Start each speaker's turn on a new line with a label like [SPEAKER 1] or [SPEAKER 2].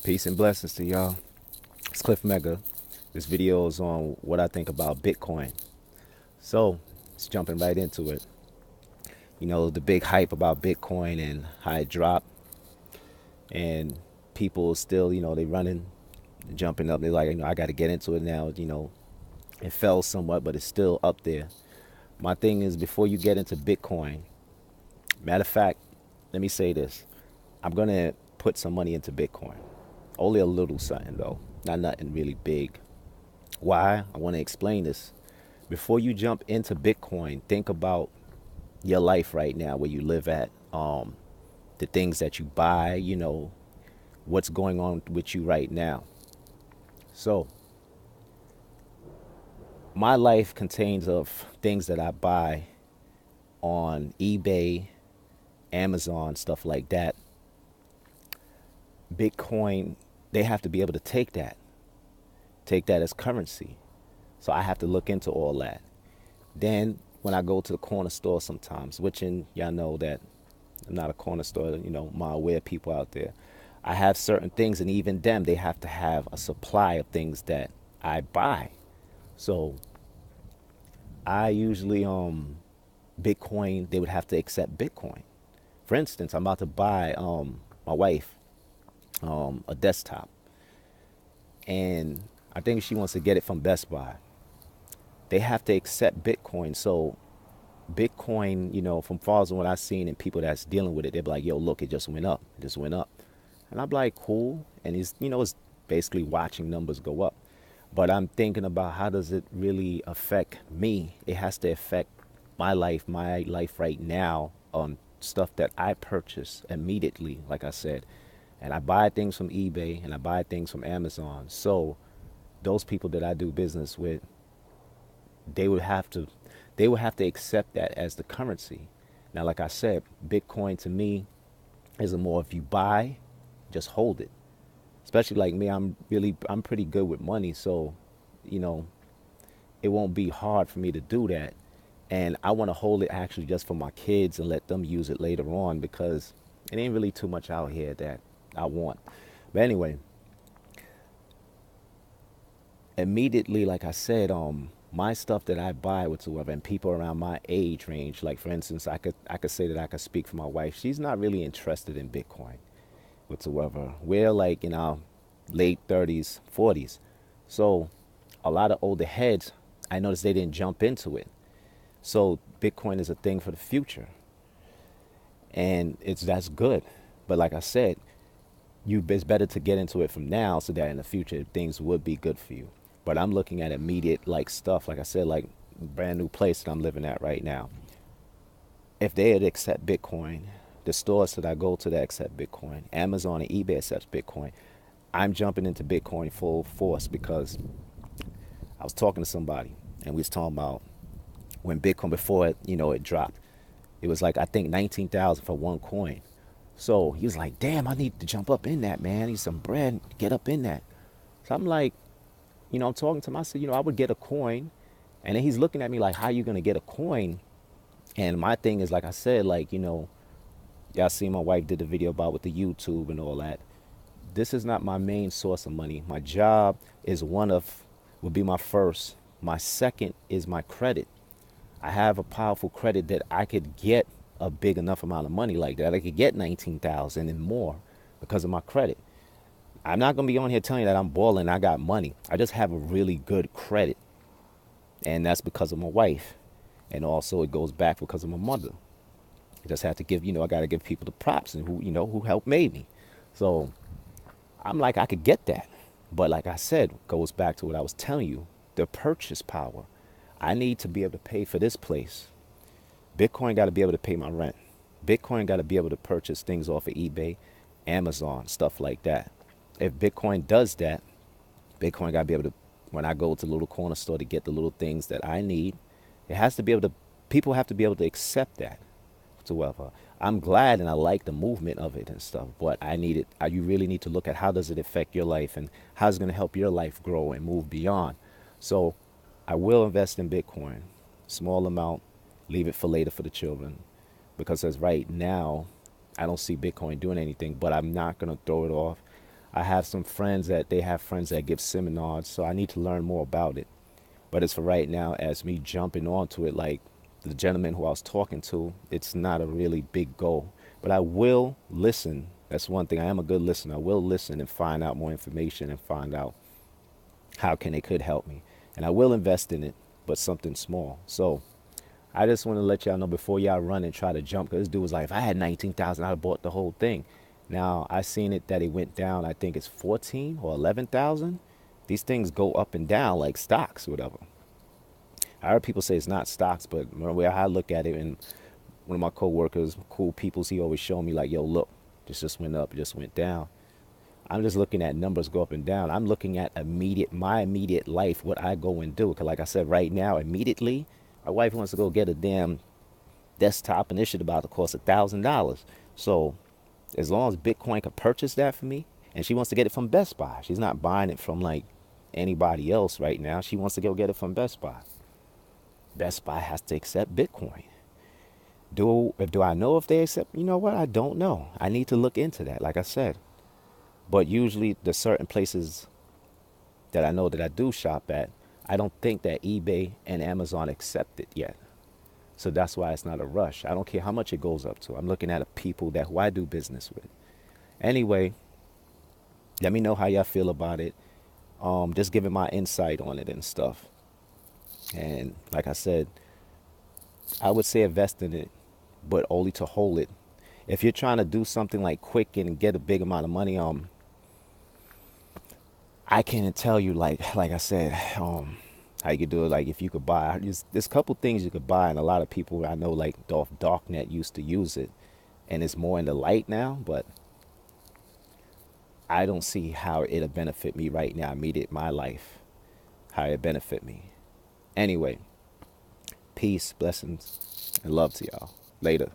[SPEAKER 1] Peace and blessings to y'all. It's Cliff Mega. This video is on what I think about Bitcoin. So, it's jumping right into it. The big hype about Bitcoin and how it dropped, and people still, they running, jumping up. They're like, I got to get into it now. It fell somewhat, but it's still up there. My thing is, before you get into Bitcoin, matter of fact, let me say this: I'm gonna put some money into Bitcoin. Only a little something though, not nothing really big. Why? I want to explain this. Before you jump into Bitcoin, think about your life right now, where you live at, the things that you buy, what's going on with you right now. So, my life contains of things that I buy on eBay, Amazon, stuff like that. Bitcoin, they have to be able to take that as currency. So I have to look into all that. Then when I go to the corner store sometimes, which in y'all know that I'm not a corner store, my aware people out there. I have certain things, and even them, they have to have a supply of things that I buy. So I usually Bitcoin, they would have to accept Bitcoin. For instance, I'm about to buy my wife a desktop, and I think she wants to get it from Best Buy. They have to accept Bitcoin. So Bitcoin, from far as what I've seen and people that's dealing with it, they're like, yo, look, it just went up. It just went up. And I'm like, cool. And it's basically watching numbers go up. But I'm thinking about how does it really affect me? It has to affect my life right now on stuff that I purchase immediately, like I said. And I buy things from eBay and I buy things from Amazon. So those people that I do business with, they would have to they would have to accept that as the currency. Now, like I said, Bitcoin to me is a more, if you buy, just hold it. Especially like me, I'm pretty good with money, so you know it won't be hard for me to do that. And I want to hold it actually just for my kids and let them use it later on, because it ain't really too much out here that I want. But anyway, immediately, like I said, my stuff that I buy whatsoever, and people around my age range, like for instance, I could say that I could speak for my wife. She's not really interested in Bitcoin whatsoever. We're like in our late 30s, 40s. So a lot of older heads, I noticed they didn't jump into it. So Bitcoin is a thing for the future, and that's good. But like I said, it's better to get into it from now so that in the future things would be good for you. But I'm looking at immediate like stuff, like I said, like brand new place that I'm living at right now. If they had accept Bitcoin, the stores that I go to that accept Bitcoin, Amazon and eBay accepts Bitcoin, I'm jumping into Bitcoin full force, because I was talking to somebody and we was talking about when Bitcoin, before it dropped. It was like, I think 19,000 for one coin. So he was like, damn, I need to jump up in that, man. I need some bread, get up in that. So I'm like, I'm talking to him. I said, I would get a coin. And then he's looking at me like, how you going to get a coin? And my thing is, like I said, like, y'all see my wife did the video about with the YouTube and all that. This is not my main source of money. My job is would be my first. My second is my credit. I have a powerful credit that I could get a big enough amount of money like that. I could get 19,000 and more because of my credit. I'm not gonna be on here telling you that I'm balling. I got money. I just have a really good credit, and that's because of my wife, and also it goes back because of my mother. I just have to give, I got to give people the props and who helped made me. So I'm like, I could get that, but like I said, goes back to what I was telling you, the purchase power. I need to be able to pay for this place. Bitcoin got to be able to pay my rent. Bitcoin got to be able to purchase things off of eBay, Amazon, stuff like that. If Bitcoin does that, Bitcoin got to be able to, when I go to the little corner store to get the little things that I need, it has to be able to, people have to be able to accept that whatsoever. I'm glad and I like the movement of it and stuff, but I need it. You really need to look at how does it affect your life and how it's going to help your life grow and move beyond. So I will invest in Bitcoin, small amount, leave it for later for the children, because as right now, I don't see Bitcoin doing anything, but I'm not going to throw it off. I have some friends that they have friends that give seminars, so I need to learn more about it. But as for right now, as me jumping onto it, like the gentleman who I was talking to, it's not a really big goal. But I will listen. That's one thing. I am a good listener. I will listen and find out more information and find out how can it could help me. And I will invest in it, but something small. So I just want to let y'all know before y'all run and try to jump, because this dude was like, if I had 19,000, I'd have bought the whole thing. Now I seen it that it went down. I think it's 14 or 11,000. These things go up and down like stocks, whatever. I heard people say it's not stocks, but the way I look at it, and one of my coworkers, cool peoples, he always showed me like, yo, look, this just went up, it just went down. I'm just looking at numbers go up and down. I'm looking at my immediate life, what I go and do. Cause like I said, right now, immediately, my wife wants to go get a damn desktop, and this shit about to cost $1,000. So as long as Bitcoin could purchase that for me, and she wants to get it from Best Buy. She's not buying it from like anybody else right now. She wants to go get it from Best Buy. Best Buy has to accept Bitcoin. Do I know if they accept? You know what? I don't know. I need to look into that, like I said. But usually, the certain places that I know that I do shop at, I don't think that eBay and Amazon accept it yet. So that's why it's not a rush. I don't care how much it goes up to. I'm looking at a people that who I do business with. Anyway, let me know how y'all feel about it. Just giving my insight on it and stuff. And like I said, I would say invest in it, but only to hold it. If you're trying to do something like quick and get a big amount of money, I can't tell you like I said, how you could do it. Like if you could buy, there's a couple things you could buy, and a lot of people I know like Dolph Darknet used to use it, and it's more in the light now. But I don't see how it'll benefit me right now, immediate my life, how it benefit me. Anyway, peace, blessings, and love to y'all. Later.